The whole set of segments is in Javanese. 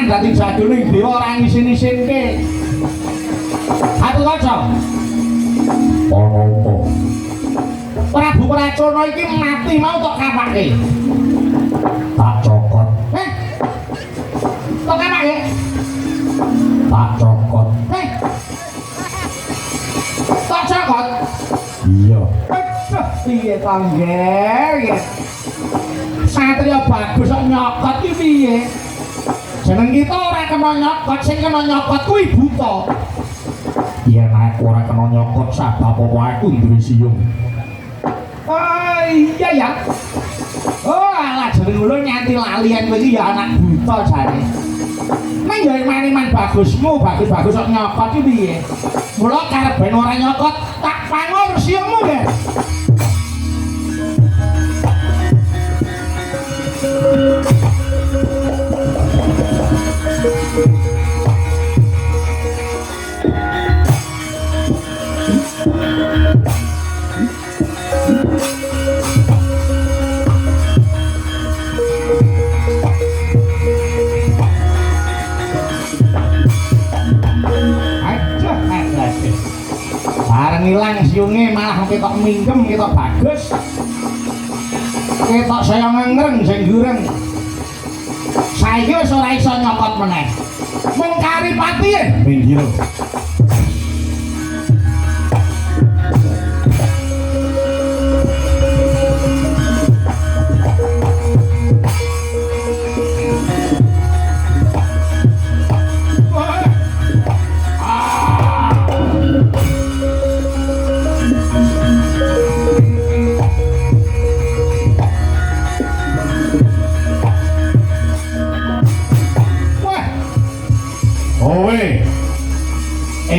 Dadi jadune dewa ora ngisin-isinke. Aku kaca. Apa? Prabu Pracana iki mati mau tok kapake. Tak cokot. Tok kapake. Tak cokot. Tak cokot. Iya. Piye to nggih? Satria bagus kok nyokot iki piye? Jeneng kita ora kena nyokot, sing kena nyokot kuwi buta. Yen aku ora kena nyokot sabab apa aku duwe siung. Oh iya ya. Oh alah jeneng ulun nyanti lalian kowe iki ya anak buta jane. Nang yo maniman bagusmu, bagus-bagus kok nyokot iki piye? Mula karep ben ora nyokot, tak pangur siungmu nggih. Bareng ilang siunge malah ketok mingkem, ketok bagus. Ketok saya ngengreng sing gureng. Saiki wis ora iso nyokot meneh. Mung Karipati e Pinggir.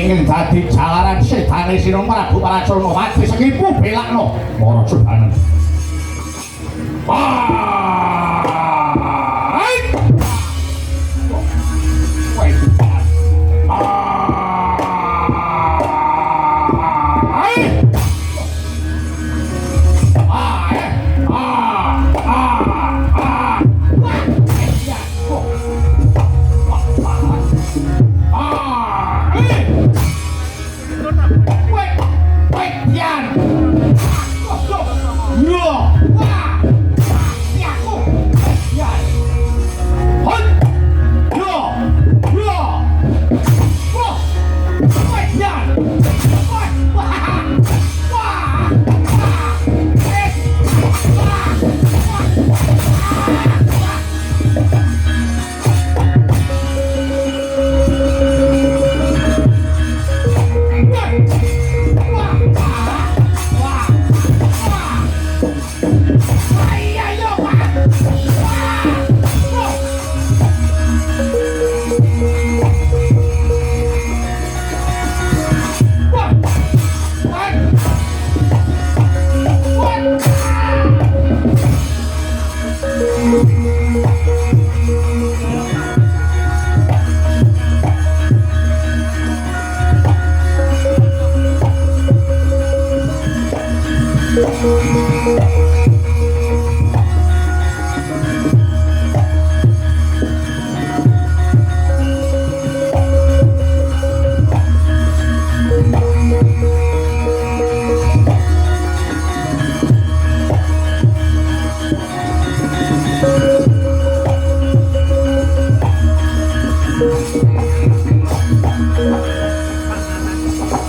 ingin dadi jalaran sedane sira Prabu Pracana wati sekipu belakno mara jebanen.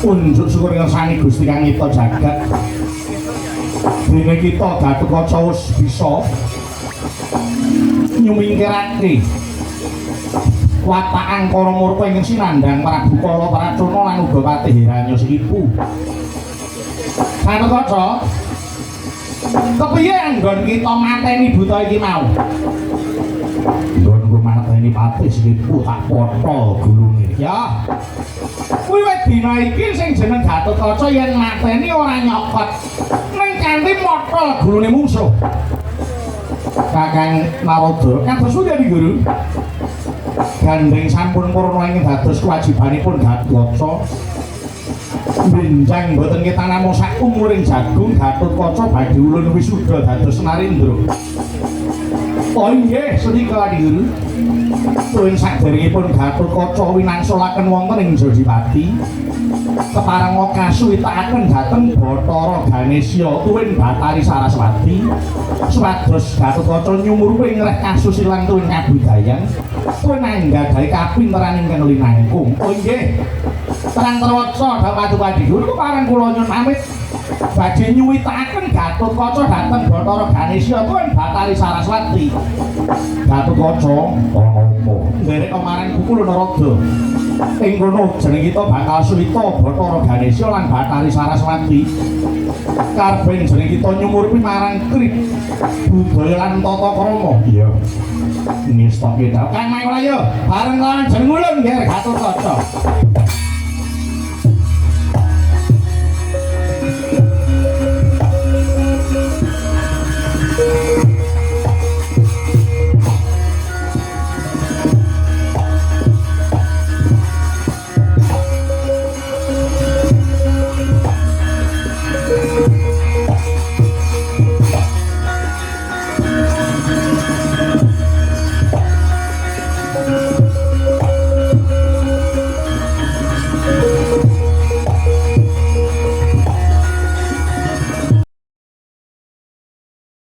unjuk syukur ngersani Gusti kang nyipta jagat. Dene kita Gatotkaca wis bisa nyumingkirake watak Angkara Murka ingkang sinandhang Prabu Kala Pracuna lan uga Patih Hiranyasa iku. Gatotkaca, kepiye anggon kita mateni buta iki mau? Nggonku mateni Patih Iku tak potol gulune. Ya. Kuwi wis dina iki sing jeneng Gatotkaca yen mateni ora nyokot. Ning kanthi motol gulune musuh. Kakang Narada, kados pundi Guru? Gandeng sampun purna ing dados kewajibanipun Gatotkaca. Benjang boten kita namung sak umuring jagung Gatotkaca badhe ulun wisuda dados Narendra. Oh nggih, sedika Guru. Tuwin saderengipun Gatotkaca winangsulaken wonten ing Jodipati. Kepareng kasuwitakaken dhateng Bathara Ganesya tuwin Batari Saraswati. Supados Gatotkaca nyumurupi ngreh kasusilan tuwin kabudayan. Tuwin anggadhahi kapinteran ingkang linangkung. Oh nggih. Terang terwaksa Padu Guru kepareng kula nyuwun pamit badhe nyuwitaken Gatotkaca dhateng Bathara Ganesya tuwin Batari Saraswati. Gatotkaca Ana apa? nderek marang Kukul Narada. Ing kono jeneng kita bakal suwita Bathara Ganesya lan Batari Saraswati. Karepen jeneng kita nyumurupi marang Krip budaya lan tata krama. Iya. Ngestoke ta. Kang Mayurayo bareng lawan jeneng ulun nggih Gatotkaca.